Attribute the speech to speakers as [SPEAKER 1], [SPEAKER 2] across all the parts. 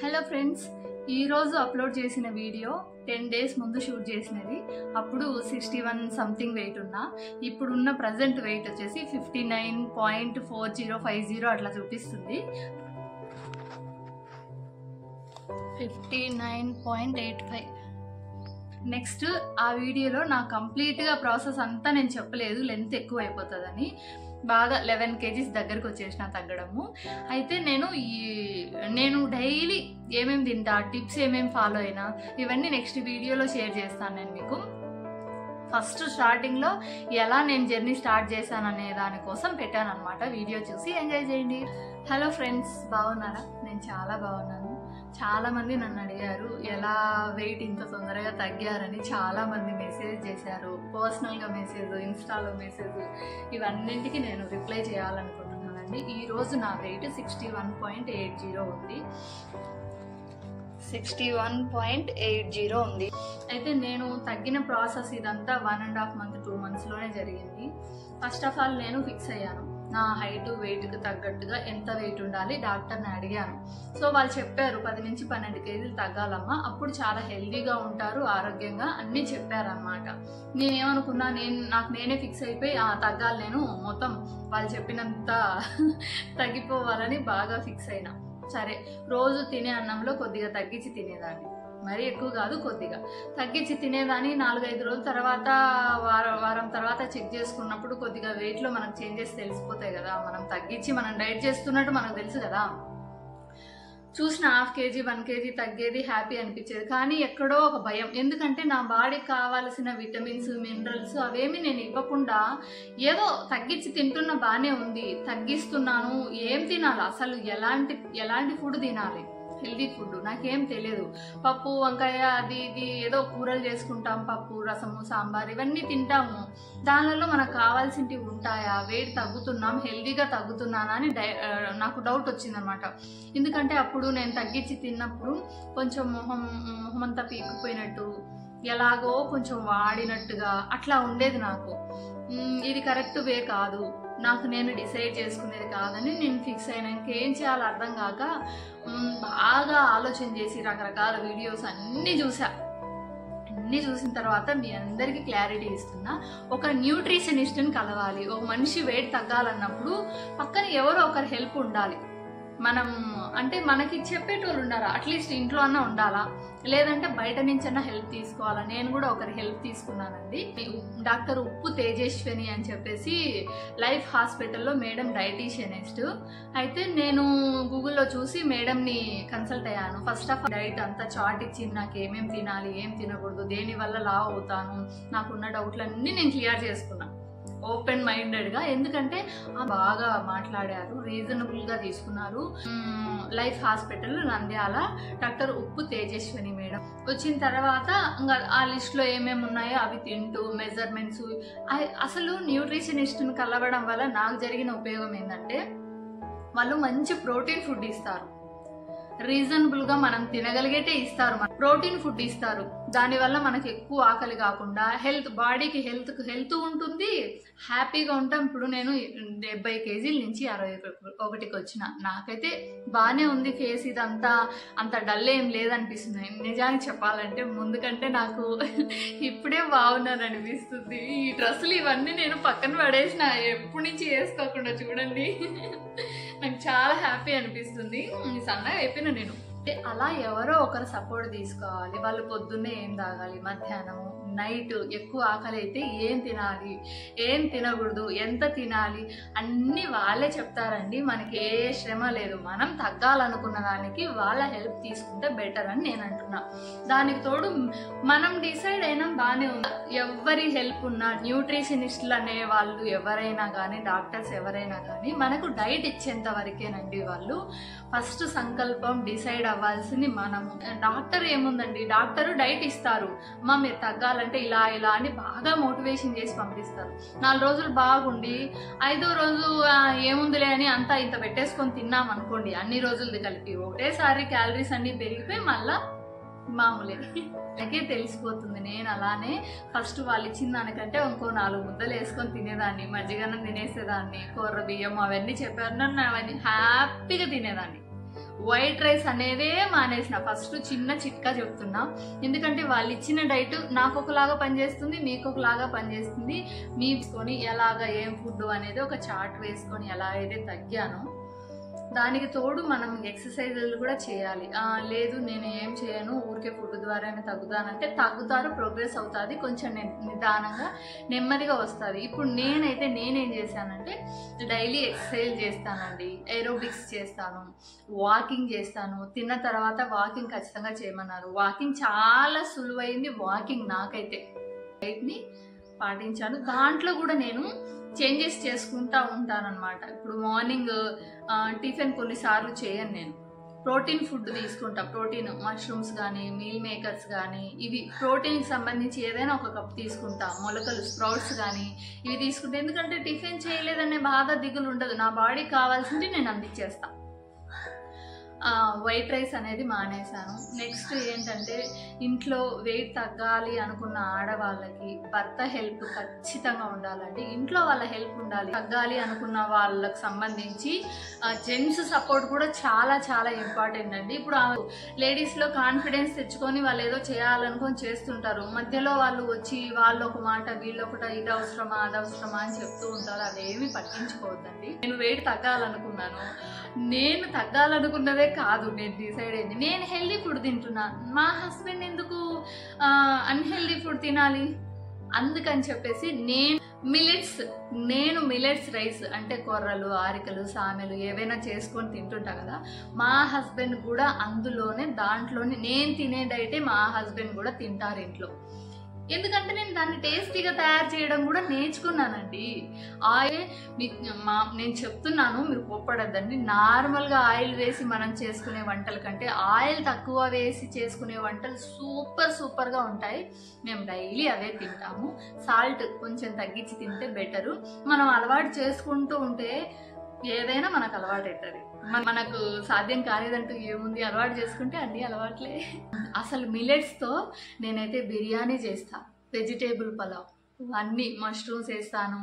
[SPEAKER 1] Hello friends, ఈరోజు upload చేసిన video 10 days ముందు షూట్ చేసినది. అప్పుడు 61 సంథింగ్ వెయిట్ ఉన్నా. ఇప్పుడున్న ప్రజెంట్ వెయిట్ వచ్చేసి 59.4050 అట్లా చూపిస్తుంది. 59.85. నెక్స్ట్ ఆ వీడియోలో నా కంప్లీట్గా ప్రాసెస్ అంతా నేను చెప్పలేదు, లెంత్ ఎక్కువ అయిపోతుందని. బాగా 11 kgs దగ్గరకు వచ్చేసిన తగ్గడము. అయితే నేను డైలీ ఏమేమి తింటా, టిప్స్ ఏమేమి ఫాలో అయినా, ఇవన్నీ నెక్స్ట్ వీడియోలో షేర్ చేస్తాను నేను మీకు. ఫస్ట్ స్టార్టింగ్లో ఎలా నేను జర్నీ స్టార్ట్ చేశాననే దానికోసం పెట్టాను అనమాట. వీడియో చూసి ఎంజాయ్ చేయండి. హలో ఫ్రెండ్స్, బాగున్నారా? నేను చాలా బాగున్నాను. చాలామంది నన్ను అడిగారు ఎలా వెయిట్ ఇంత తొందరగా తగ్గారని. చాలామంది మెసేజ్ చేశారు, పర్సనల్గా మెసేజ్, ఇన్స్టాలో మెసేజ్, ఇవన్నింటికి నేను రిప్లై చేయాలనుకుంటున్నానండి. ఈరోజు నా వెయిట్ 61.80 ఉంది. 61.80 ఉంది. అయితే నేను తగ్గిన ప్రాసెస్ ఇదంతా 1.5 month 2 monthsలోనే జరిగింది. ఫస్ట్ ఆఫ్ ఆల్ నేను ఫిక్స్ అయ్యాను, నా హైట్ వెయిట్కి తగ్గట్టుగా ఎంత వెయిట్ ఉండాలి నేర్చుకుని అడిగాను. సో వాళ్ళు చెప్పారు 10 నుంచి 12 kgs తగ్గాలమ్మా, అప్పుడు చాలా హెల్దీగా ఉంటారు, ఆరోగ్యంగా అన్నీ చెప్పారనమాట. నేనేమనుకున్నా, నాకు నేనే ఫిక్స్ అయిపోయి తగ్గాలి, నేను మొత్తం వాళ్ళు చెప్పినంత తగ్గిపోవాలని బాగా ఫిక్స్ అయినా. సరే, రోజు తినే అన్నంలో కొద్దిగా తగ్గించి తినేదాన్ని, మరీ ఎక్కువ కాదు, కొద్దిగా తగ్గించి తినేదాన్ని. 4-5 రోజుల తర్వాత, వారం తర్వాత చెక్ చేసుకున్నప్పుడు కొద్దిగా వెయిట్లో మనకు చేంజెస్ తెలిసిపోతాయి కదా. మనం తగ్గించి మనం డైట్ చేస్తున్నట్టు మనకు తెలుసు కదా. చూసిన 1/2 kg 1 kg తగ్గేది, హ్యాపీ అనిపించేది. కానీ ఎక్కడో ఒక భయం, ఎందుకంటే నా బాడీకి కావాల్సిన విటమిన్స్, మినరల్స్ అవేమి నేను ఇవ్వకుండా ఏదో తగ్గించి తింటున్న బాగానే ఉంది, తగ్గిస్తున్నాను, ఏం తినాలి అసలు, ఎలాంటి ఫుడ్ తినాలి, హెల్దీ ఫుడ్ నాకేం తెలియదు. పప్పు, వంకాయ, అది ఇది ఏదో కూరలు చేసుకుంటాం, పప్పు, రసము, సాంబార్ ఇవన్నీ తింటాము. దానిలో మనకు కావాల్సినవి ఉంటాయా, వెయిట్ తగ్గుతున్నాం, హెల్దీగా తగ్గుతున్నానా అని నాకు డౌట్ వచ్చిందనమాట. ఎందుకంటే అప్పుడు నేను తగ్గించి తిన్నప్పుడు కొంచెం మొహం అంతా పీకిపోయినట్టు, ఎలాగో కొంచెం వాడినట్టుగా అట్లా ఉండేది నాకు. ఇది కరెక్ట్ వే కాదు, నాకు నేను డిసైడ్ చేసుకునేది కాదని నేను ఫిక్స్ అయినా. ఇంకేం చేయాలో అర్థం కాక బాగా ఆలోచన చేసి రకరకాల వీడియోస్ అన్నీ చూసిన తర్వాత మీ అందరికీ క్లారిటీ ఇస్తున్నా. ఒక న్యూట్రిషనిస్ట్ని కలవాలి. ఒక మనిషి వెయిట్ తగ్గాలన్నప్పుడు పక్కన ఎవరో ఒకరి హెల్ప్ ఉండాలి. మనం అంటే మనకి చెప్పేటోళ్ళు ఉండాలా, అట్లీస్ట్ ఇంట్లో అన్నా ఉండాలా, లేదంటే బయట నుంచి అన్నా హెల్ప్ తీసుకోవాలా. నేను కూడా ఒకరి హెల్ప్ తీసుకున్నానండి. డాక్టర్ ఉప్పు తేజస్విని అని చెప్పేసి లైఫ్ హాస్పిటల్లో మేడం డైటీషియనిస్ట్. అయితే నేను గూగుల్లో చూసి మేడంని కన్సల్ట్ అయ్యాను. ఫస్ట్ ఆఫ్ ఆల్ డైట్ అంతా చార్ట్ ఇచ్చింది, నాకు ఏమేమి తినాలి, ఏం తినకూడదు, దేనివల్ల లావ్ అవుతాను, నాకున్న డౌట్లన్నీ నేను క్లియర్ చేసుకున్నాను ఓపెన్ మైండెడ్గా. ఎందుకంటే బాగా మాట్లాడారు, రీజనబుల్గా తీసుకున్నారు. లైఫ్ హాస్పిటల్ నంద్యాల, డాక్టర్ ఉప్పు తేజస్విని మేడం. వచ్చిన తర్వాత ఇంకా ఆ లిస్ట్లో ఏమేమి ఉన్నాయో అవి తింటూ మెజర్మెంట్స్. అసలు న్యూట్రిషనిస్ట్ని కలవడం వల్ల నాకు జరిగిన ఉపయోగం ఏంటంటే, వాళ్ళు మంచి ప్రోటీన్ ఫుడ్ ఇస్తారు, రీజనబుల్గా మనం తినగలిగేటే ఇస్తారు, ప్రోటీన్ ఫుడ్ ఇస్తారు. దానివల్ల మనకి ఎక్కువ ఆకలి కాకుండా బాడీకి హెల్త్ ఉంటుంది, హ్యాపీగా ఉంటాం. ఇప్పుడు నేను 70 kg నుంచి 61కి వచ్చిన. నాకైతే బాగానే ఉంది ఫేస్, ఇదంతా అంత డల్ ఏం లేదనిపిస్తుంది. నిజానికి చెప్పాలంటే ముందు కంటే నాకు ఇప్పుడే బాగున్నాను అనిపిస్తుంది. ఈ డ్రెస్సులు ఇవన్నీ నేను పక్కన పడేసిన, ఎప్పటి నుంచి వేసుకోకుండా చూడండి. నాకు చాలా హ్యాపీ అనిపిస్తుంది. సన్నగా అయిపోయినా నేను. అలా ఎవరో ఒకరు సపోర్ట్ తీసుకోవాలి. వాళ్ళు పొద్దున్నే ఏం తాగాలి, మధ్యాహ్నము, నైట్ ఎక్కువ ఆకలి అయితే ఏం తినాలి, ఏం తినకూడదు, ఎంత తినాలి అన్నీ వాళ్ళే చెప్తారండి. మనకి ఏ శ్రమ లేదు. మనం తగ్గాలనుకున్న దానికి వాళ్ళ హెల్ప్ తీసుకుంటే బెటర్ అని నేను అంటున్నా. దానికి తోడు మనం డిసైడ్ అయినా బాగానే ఉంది. ఎవరి హెల్ప్ ఉన్నా, న్యూట్రిషనిస్టులు అనే వాళ్ళు ఎవరైనా కానీ, డాక్టర్స్ ఎవరైనా కానీ మనకు డైట్ ఇచ్చేంత వరకేనండి. వాళ్ళు ఫస్ట్ సంకల్పం డిసైడ్ అవ్వాల్సింది మనము. డాక్టర్ ఏముందండి, డాక్టర్ డైట్ ఇస్తారు, మీరు తగ్గాలంటే ఇలా అని బాగా మోటివేషన్ చేసి పంపిస్తారు. 4 రోజులు బాగుండి 5వ రోజు ఏముందిలే అని అంతా ఇంత పెట్టేసుకొని తిన్నాం అనుకోండి, అన్ని రోజులది కలిపి ఒకటేసారి క్యాలరీస్ అన్ని పెరిగిపోయి మళ్ళా మామూలే నాకే తెలిసిపోతుంది. నేను అలానే ఫస్ట్ వాళ్ళు ఇచ్చిన దానికంటే ఇంకో 4 ముద్దలు వేసుకొని తినేదాన్ని, మజ్జిగన్నం తినేసేదాన్ని, కూర బియ్యం అవన్నీ చెప్పారు నన్ను, అవన్నీ హ్యాపీగా తినేదాన్ని. వైట్ రైస్ అనేదే మానేసిన. ఫస్ట్ చిన్న చిట్కా చెప్తున్నా, ఎందుకంటే వాళ్ళు ఇచ్చిన డైట్ నాకు ఒకలాగా పనిచేస్తుంది, మీకు ఒకలాగా పనిచేస్తుంది. మీకొని ఎలాగా ఏం ఫుడ్ అనేది ఒక చార్ట్ వేసుకొని ఎలా అయితే తగ్గానో, దానికి తోడు మనం ఎక్సర్సైజులు కూడా చేయాలి. లేదు నేను ఏం చేయను, ఊరికే ఫుడ్ ద్వారానే తగ్గుతానంటే తగ్గుతారు, ప్రోగ్రెస్ అవుతుంది, కొంచెం నిదానంగా నెమ్మదిగా వస్తుంది. ఇప్పుడు నేనేం చేశానంటే డైలీ ఎక్సర్సైజ్ చేస్తానండి, ఏరోబిక్స్ చేస్తాను, వాకింగ్ చేస్తాను. తిన్న తర్వాత వాకింగ్ ఖచ్చితంగా చేయమన్నారు. వాకింగ్ చాలా సులువైంది వాకింగ్ నాకైతే. డైట్ని పాటించాను. దాంట్లో కూడా నేను చేంజెస్ చేసుకుంటా ఉంటానన్నమాట. ఇప్పుడు మార్నింగ్ టిఫిన్ కొన్నిసార్లు చేయను, నేను ప్రోటీన్ ఫుడ్ తీసుకుంటా. ప్రోటీన్ మష్రూమ్స్ కానీ మీల్ మేకర్స్ కానీ, ఇవి ప్రోటీన్కి సంబంధించి ఏదైనా ఒక కప్ తీసుకుంటా. మొలకలు స్ప్రౌట్స్ కానీ ఇవి తీసుకుంటా. ఎందుకంటే టిఫిన్ చేయలేదనే బాధ దిగులు ఉండదు, నా బాడీకి కావాల్సింది నేను అందించేస్తా. వైట్ రైస్ అనేది మానేశాను. నెక్స్ట్ ఏంటంటే ఇంట్లో వెయిట్ తగ్గాలి అనుకున్న ఆడవాళ్ళకి భర్త హెల్ప్ ఖచ్చితంగా ఉండాలండి. ఇంట్లో వాళ్ళ హెల్ప్ ఉండాలి. తగ్గాలి అనుకున్న వాళ్ళకి సంబంధించి జెంట్స్ సపోర్ట్ కూడా చాలా చాలా ఇంపార్టెంట్ అండి. ఇప్పుడు లేడీస్లో కాన్ఫిడెన్స్ తెచ్చుకొని వాళ్ళు ఏదో చేయాలనుకొని చేస్తుంటారు. మధ్యలో వాళ్ళు వచ్చి వాళ్ళు ఒక మాట వీళ్ళు ఒకట, ఇది అవసరమా అది అవసరమా అని చెప్తూ ఉంటారు. అదేమి పట్టించుకోవద్దండి. నేను వెయిట్ తగ్గాలనుకున్నాను, నేను తగ్గాలనుకున్నదే కాదు నేను డిసైడ్ అయింది. నేను హెల్దీ ఫుడ్ తింటున్నా, మా హస్బెండ్ ఎందుకు అన్హెల్దీ ఫుడ్ తినాలి? అందుకని చెప్పేసి నేను మిలెట్స్ రైస్ అంటే కొర్రలు, ఆరికలు, సామెలు ఏవైనా చేసుకొని తింటుంటా కదా, మా హస్బెండ్ కూడా దాంట్లోనే నేను తినే డైటే మా హస్బెండ్ కూడా తింటారు ఇంట్లో. ఎందుకంటే నేను దాన్ని టేస్టీగా తయారు చేయడం కూడా నేర్చుకున్నానండి. ఆయిల్ నేను చెప్తున్నాను, మీరు కోప్పడద్దండి. నార్మల్గా ఆయిల్ వేసి మనం చేసుకునే వంటల కంటే ఆయిల్ తక్కువ వేసి చేసుకునే వంటలు సూపర్గా ఉంటాయి. మేము డైలీ అవే తింటాము. సాల్ట్ కొంచెం తగ్గించి తింటే బెటరు. మనం అలవాటు చేసుకుంటూ ఉంటే ఏదైనా మనకు అలవాటు అవుతుంది. మనకు సాధ్యం కాలేదంటూ ఏముంది, అలవాటు చేసుకుంటే అన్నీ అలవాట్లే. అసలు మిలెట్స్తో నేనైతే బిర్యానీ చేస్తా, వెజిటేబుల్ పలావ్, అన్నీ మష్రూమ్స్ వేస్తాను,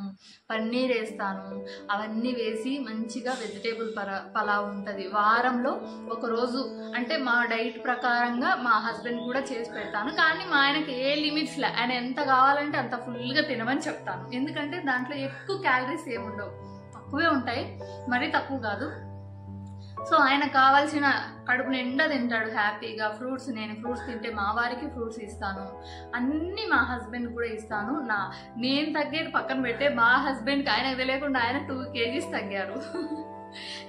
[SPEAKER 1] పన్నీర్ వేస్తాను, అవన్నీ వేసి మంచిగా వెజిటేబుల్ పలావ్ ఉంటుంది. వారంలో ఒకరోజు అంటే మా డైట్ ప్రకారంగా మా హస్బెండ్ కూడా చేసి పెడతాను. కానీ మా ఆయనకి ఏ లిమిట్స్లే, ఆయన ఎంత కావాలంటే అంత ఫుల్గా తినమని చెప్తాను. ఎందుకంటే దాంట్లో ఎక్కువ క్యాలరీస్ ఏముండవు, తక్కువే ఉంటాయి, మరీ తక్కువ కాదు. సో ఆయన కావాల్సిన కడుపు నిండా తింటాడు హ్యాపీగా. నేను ఫ్రూట్స్ తింటే మా వారికి ఫ్రూట్స్ ఇస్తాను, అన్నీ మా హస్బెండ్ కూడా ఇస్తాను. నేను తగ్గేది పక్కన పెట్టే మా హస్బెండ్కి ఆయనకు తెలియకుండా ఆయన 2 kgs తగ్గారు.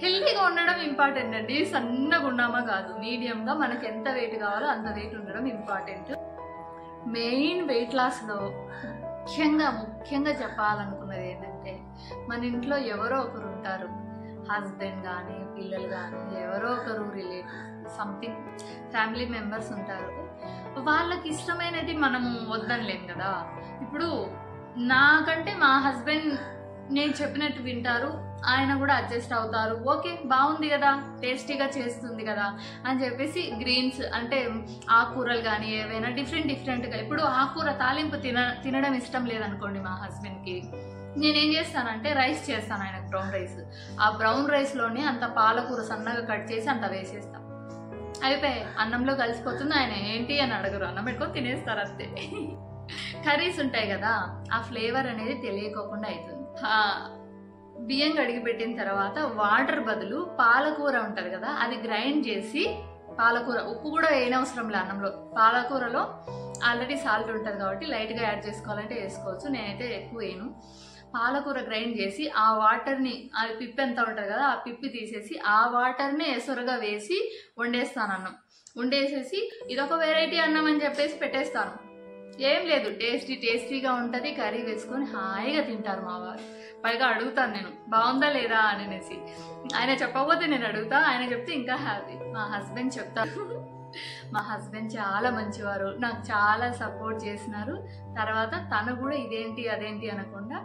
[SPEAKER 1] హెల్తీగా ఉండడం ఇంపార్టెంట్ అండి. సన్నగా ఉన్నామా కాదు, మీడియంగా మనకి ఎంత వెయిట్ కావాలో అంత వెయిట్ ఉండడం ఇంపార్టెంట్. మెయిన్ వెయిట్ లాస్లో ముఖ్యంగా చెప్పాలనుకున్నది ఏంటంటే, మన ఇంట్లో ఎవరో ఒకరు ఉంటారు, హస్బెండ్ కానీ పిల్లలు కానీ ఎవరో ఒకరు రిలేటివ్ సంథింగ్ ఫ్యామిలీ మెంబర్స్ ఉంటారు. వాళ్ళకి ఇష్టమైనది మనము వద్దనలేం కదా. ఇప్పుడు నాకంటే మా హస్బెండ్ నేను చెప్పినట్టు వింటారు, ఆయన కూడా అడ్జస్ట్ అవుతారు. ఓకే బాగుంది కదా, టేస్టీగా చేస్తుంది కదా అని చెప్పేసి గ్రీన్స్ అంటే ఆకుకూరలు కానీ ఏవైనా డిఫరెంట్గా, ఇప్పుడు ఆకుకూర తాలింపు తినడం ఇష్టం లేదనుకోండి మా హస్బెండ్కి, నేనేం చేస్తానంటే రైస్ చేస్తాను ఆయనకు, బ్రౌన్ రైస్. ఆ బ్రౌన్ రైస్లోనే అంత పాలకూర సన్నగా కట్ చేసి అంత వేసేస్తాను, అయిపోయి అన్నంలో కలిసిపోతుంది. ఆయన ఏంటి అని అడగరు, అన్నం పెట్టుకొని తినేస్తారు అంతే. కర్రీస్ ఉంటాయి కదా, ఆ ఫ్లేవర్ అనేది తెలియకోకుండా అవుతుంది. బియ్యం కడిగి పెట్టిన తర్వాత వాటర్ బదులు పాలకూర ఉంటుంది కదా, అది గ్రైండ్ చేసి, పాలకూర ఉప్పు కూడా వేయనవసరం లే అన్నంలో, పాలకూరలో ఆల్రెడీ సాల్ట్ ఉంటుంది కాబట్టి లైట్గా యాడ్ చేసుకోవాలంటే వేసుకోవచ్చు, నేనైతే ఎక్కువ వేయను. పాలకూర గ్రైండ్ చేసి ఆ వాటర్ని, అది పిప్పి ఎంత ఉంటుంది కదా, ఆ పిప్పి తీసేసి ఆ వాటర్ని ఎసురుగా వేసి వండేస్తాను అన్నం. వండేసేసి ఇదొక వెరైటీ అన్నం అని చెప్పేసి పెట్టేస్తాను. ఏం లేదు, టేస్టీగా ఉంటుంది. కర్రీ వేసుకొని హాయిగా తింటారు మా వారు. పైగా అడుగుతాను నేను బాగుందా లేదా అని అనేసి. ఆయన చెప్పకపోతే నేను అడుగుతా, ఆయన చెప్తే ఇంకా హ్యాపీ. మా హస్బెండ్ చెప్తారు. మా హస్బెండ్ చాలా మంచివారు, నాకు చాలా సపోర్ట్ చేసినారు. తర్వాత తను కూడా ఇదేంటి అదేంటి అనకుండా,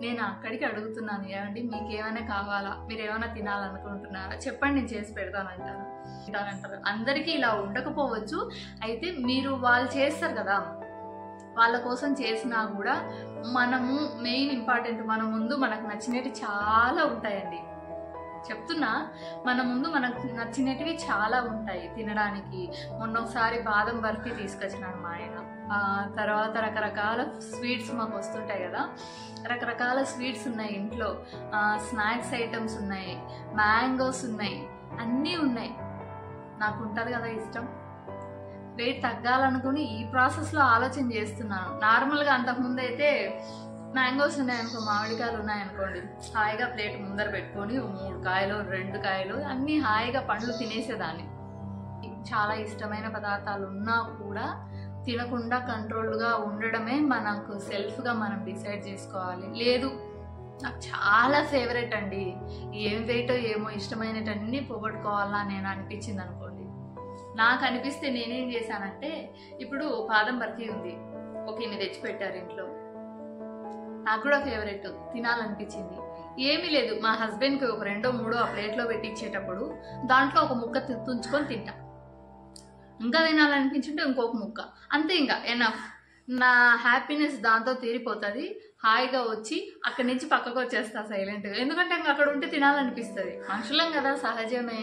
[SPEAKER 1] నేను అక్కడికి అడుగుతున్నాను, ఏమండి మీకు ఏమైనా కావాలా, మీరు ఏమైనా తినాలనుకుంటున్నారా చెప్పండి, నేను చేసి పెడతానంటారు. అందరికీ ఇలా ఉండకపోవచ్చు, అయితే మీరు వాళ్ళు చేస్తారు కదా, వాళ్ళ కోసం చేసినా కూడా మనము మెయిన్ ఇంపార్టెంట్, మన ముందు మనకు నచ్చినవి చాలా ఉంటాయండి. చెప్తున్నా. మన ముందు మనకు నచ్చినటివి చాలా ఉంటాయి తినడానికి. మొన్న ఒకసారి బాదం బర్ఫీ తీసుకొచ్చినాడు మా ఆయన. తర్వాత రకరకాల స్వీట్స్ మాకు వస్తుంటాయి కదా, రకరకాల స్వీట్స్ ఉన్నాయి ఇంట్లో, స్నాక్స్ ఐటమ్స్ ఉన్నాయి, మ్యాంగోస్ ఉన్నాయి, అన్నీ ఉన్నాయి. నాకు ఉంటుంది కదా ఇష్టం. వెయిట్ తగ్గాలనుకుని ఈ ప్రాసెస్లో ఆలోచన చేస్తున్నాను. నార్మల్గా అంతకుముందు అయితే మ్యాంగోస్ ఉన్నాయనుకో, మామిడికాయలు ఉన్నాయనుకోండి, హాయిగా ప్లేట్ ముందర పెట్టుకొని 3 కాయలు 2 కాయలు అన్నీ హాయిగా పండ్లు తినేసేదాన్ని. చాలా ఇష్టమైన పదార్థాలు ఉన్నా కూడా తినకుండా కంట్రోల్గా ఉండడమే మనకు సెల్ఫ్గా మనం డిసైడ్ చేసుకోవాలి. లేదు నాకు చాలా ఫేవరెట్ అండి, ఏం వెయిటో ఏమో ఇష్టమైనటన్నీ పోగొట్టుకోవాలా నేను అనిపించింది అనుకోండి. నాకు అనిపిస్తే నేనేం చేశానంటే, ఇప్పుడు బాదం బర్ఫీ ఉంది, ఇన్ని తెచ్చిపెట్టారు ఇంట్లో, నాకు కూడా ఫేవరెట్, తినాలనిపించింది. ఏమీ లేదు, మా హస్బెండ్కి ఒక 2-3 ఆ ప్లేట్లో పెట్టించేటప్పుడు దాంట్లో ఒక ముక్క తుంచుకొని తింటా. ఇంకా తినాలనిపించుంటే ఇంకొక ముక్క, అంతే, ఇంకా ఎనఫ్. నా హ్యాపీనెస్ దాంతో తీరిపోతుంది. హాయిగా వచ్చి అక్కడి నుంచి పక్కకు వచ్చేస్తా సైలెంట్గా, ఎందుకంటే ఇంకా అక్కడ ఉంటే తినాలనిపిస్తుంది. మనుషులం కదా, సహజమే.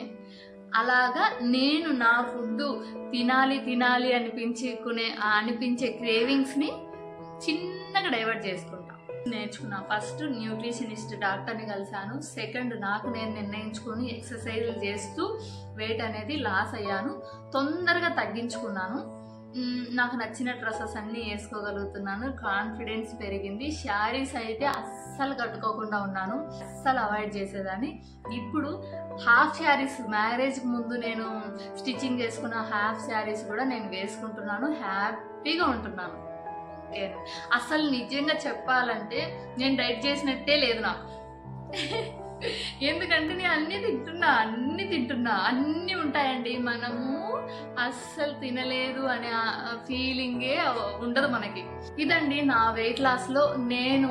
[SPEAKER 1] అలాగా నేను నా ఫుడ్ తినాలి అనిపించే క్రేవింగ్స్ని చిన్నగా డైవర్ట్ చేసుకుంటా. నేర్చుకున్నా. ఫస్ట్ న్యూట్రిషనిస్ట్ డాక్టర్ని కలిశాను. సెకండ్ నాకు నేను నిర్ణయించుకుని ఎక్సర్సైజులు చేస్తూ వెయిట్ అనేది లాస్ అయ్యాను, తొందరగా తగ్గించుకున్నాను. నాకు నచ్చిన డ్రెస్సెస్ అన్నీ వేసుకోగలుగుతున్నాను, కాన్ఫిడెన్స్ పెరిగింది. శారీస్ అయితే అస్సలు కట్టుకోకుండా ఉన్నాను, అస్సలు అవాయిడ్ చేసేదాన్ని. ఇప్పుడు హాఫ్ శారీస్, మ్యారేజ్కి ముందు నేను స్టిచ్చింగ్ చేసుకున్న హాఫ్ శారీస్ కూడా నేను వేసుకుంటున్నాను, హ్యాపీగా ఉంటున్నాను. అసలు నిజంగా చెప్పాలంటే నేను డైట్ చేసినట్టే లేదు నాకు. ఎందుకంటే నేను అన్నీ తింటున్నా, అన్నీ ఉంటాయండి. మనము అస్సలు తినలేదు అనే ఫీలింగే ఉండదు మనకి. ఇదండి నా వెయిట్ లాస్లో నేను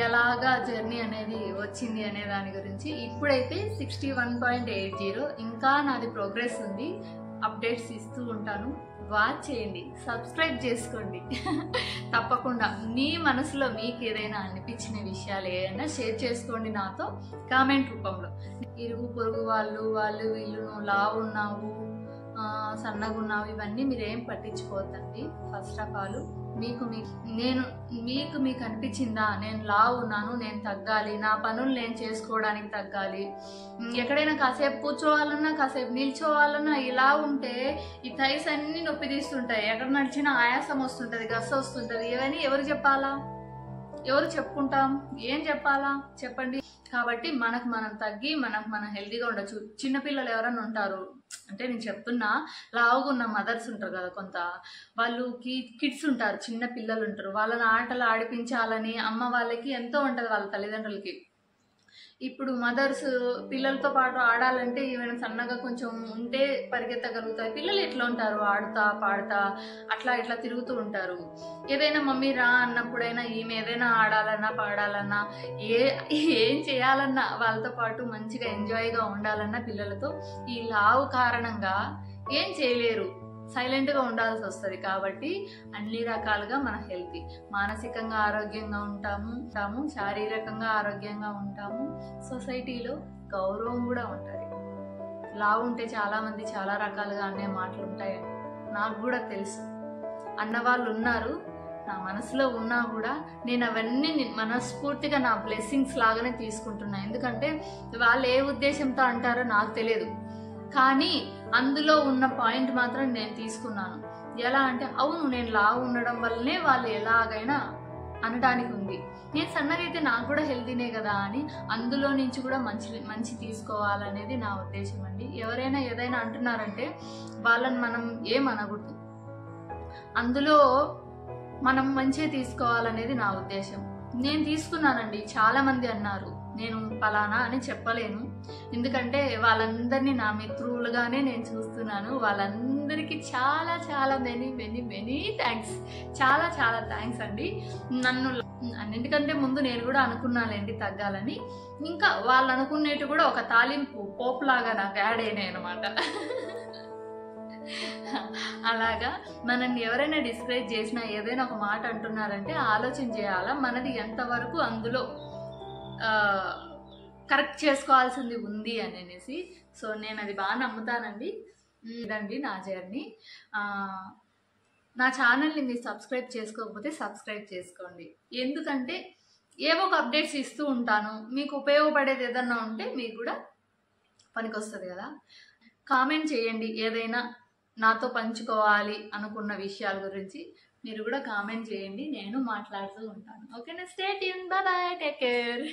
[SPEAKER 1] ఎలాగా జర్నీ అనేది వచ్చింది అనే దాని గురించి. ఇప్పుడైతే 61.80, ఇంకా నాది ప్రోగ్రెస్ ఉంది. అప్డేట్స్ ఇస్తూ ఉంటాను, వాచ్ చేయండి, సబ్స్క్రైబ్ చేసుకోండి. తప్పకుండా మీ మనసులో మీకు ఏదైనా అనిపించిన విషయాలు ఏదైనా షేర్ చేసుకోండి నాతో కామెంట్ రూపంలో. ఇరుగు పొరుగు వాళ్ళు వీళ్ళు నువ్వు లావు ఉన్నావు, సన్నగా ఉన్నావు, ఇవన్నీ మీరేం పట్టించుకోవద్దండి. ఫస్ట్ ఆఫ్ ఆల్ మీకు అనిపించిందా నేను లావు ఉన్నాను, నేను తగ్గాలి, నా పనులు నేను చేసుకోవడానికి తగ్గాలి, ఎక్కడైనా కాసేపు కూర్చోవాలన్నా కాసేపు నిల్చోవాలన్నా ఇలా ఉంటే ఈ థైస్ అన్ని నొప్పి తీస్తుంటాయి, ఎక్కడ నడిచినా ఆయాసం వస్తుంటుంది, గస్స వస్తుంటుంది. ఇవన్నీ ఎవరు చెప్పాలా, ఎవరు చెప్పుకుంటాం, ఏం చెప్పాలా చెప్పండి. కాబట్టి మనకు మనం తగ్గి మనం హెల్తీగా ఉండొచ్చు. చిన్నపిల్లలు ఎవరన్నా ఉంటారు అంటే, నేను చెప్తున్నా, లావుగా ఉన్న మదర్స్ ఉంటారు కదా, కొంత వాళ్ళకి కిడ్స్ ఉంటారు, చిన్న పిల్లలు ఉంటారు, వాళ్ళని ఆటలు ఆడిపించాలని అమ్మ వాళ్ళకి ఎంతో ఉంటుంది, వాళ్ళ తల్లిదండ్రులకి. ఇప్పుడు మదర్స్ పిల్లలతో పాటు ఆడాలంటే ఈవెన్ సన్నగా కొంచెం ఉంటే పరిగెత్తగలుగుతారు. పిల్లలు ఎట్లా ఉంటారు, ఆడుతా పాడుతా అట్లా ఇట్లా తిరుగుతూ ఉంటారు. ఏదైనా మమ్మీ రా అన్నప్పుడైనా ఈమె ఏదైనా ఆడాలన్నా పాడాలన్నా ఏం చేయాలన్నా వాళ్ళతో పాటు మంచిగా ఎంజాయ్గా ఉండాలన్నా పిల్లలతో ఈ లావు కారణంగా ఏం చేయలేరు, సైలెంట్గా ఉండాల్సి వస్తుంది. కాబట్టి అన్ని రకాలుగా మన హెల్తీ, మానసికంగా ఆరోగ్యంగా ఉంటాము, శారీరకంగా ఆరోగ్యంగా ఉంటాము, సొసైటీలో గౌరవం కూడా ఉంటుంది. లావు ఉంటే చాలామంది చాలా రకాలుగా అనే మాటలు ఉంటాయని నాకు కూడా తెలుసు, అన్నవాళ్ళు ఉన్నారు. నా మనసులో ఉన్నా కూడా నేను అవన్నీ మనస్ఫూర్తిగా నా బ్లెస్సింగ్స్ లాగానే తీసుకుంటున్నా. ఎందుకంటే వాళ్ళు ఏ ఉద్దేశంతో అంటారో నాకు తెలియదు, కానీ అందులో ఉన్న పాయింట్ మాత్రం నేను తీసుకున్నాను. ఎలా అంటే, అవును నేను లావు ఉండడం వల్లనే వాళ్ళు ఎలాగైనా అనడానికి ఉంది, నేను సన్నగా అయితే నాకు కూడా హెల్తీనే కదా అని అందులో నుంచి కూడా మంచి తీసుకోవాలనేది నా ఉద్దేశం అండి. ఎవరైనా ఏదైనా అంటున్నారంటే వాళ్ళని మనం ఏమనకూడదు, అందులో మనం మంచిగా తీసుకోవాలనేది నా ఉద్దేశం. నేను తీసుకున్నానండి. చాలామంది అన్నారు, నేను పలానా అని చెప్పలేను, ఎందుకంటే వాళ్ళందరినీ నా మిత్రులుగానే నేను చూస్తున్నాను. వాళ్ళందరికీ చాలా చాలా మెనీ థ్యాంక్స్, చాలా చాలా థ్యాంక్స్ అండి. నన్ను అన్నింటికంటే ముందు నేను కూడా అనుకున్నానండి తగ్గాలని. ఇంకా వాళ్ళు అనుకునేటి కూడా ఒక తాలింపు పోపులాగా నాకు యాడ్ అయినాయి అనమాట. అలాగా మనల్ని ఎవరైనా డిస్కరేజ్ చేసినా, ఏదైనా ఒక మాట అంటున్నారంటే ఆలోచన చేయాలా, మనది ఎంతవరకు అందులో కరెక్ట్ చేసుకోవాల్సింది ఉంది అని అనేసి. సో నేను అది బాగా నమ్ముతానండి. ఇదండి నా జర్నీ. నా ఛానల్ని మీరు సబ్స్క్రైబ్ చేసుకోకపోతే సబ్స్క్రైబ్ చేసుకోండి. ఎందుకంటే ఏవో ఒక అప్డేట్స్ ఇస్తూ ఉంటాను. మీకు ఉపయోగపడేది ఏదన్నా ఉంటే మీకు కూడా పనికొస్తుంది కదా. కామెంట్ చేయండి, ఏదైనా నాతో పంచుకోవాలి అనుకున్న విషయాల గురించి మీరు కూడా కామెంట్ చేయండి, నేను మాట్లాడుతూ ఉంటాను. ఓకేనా? Stay tune, by by, take care.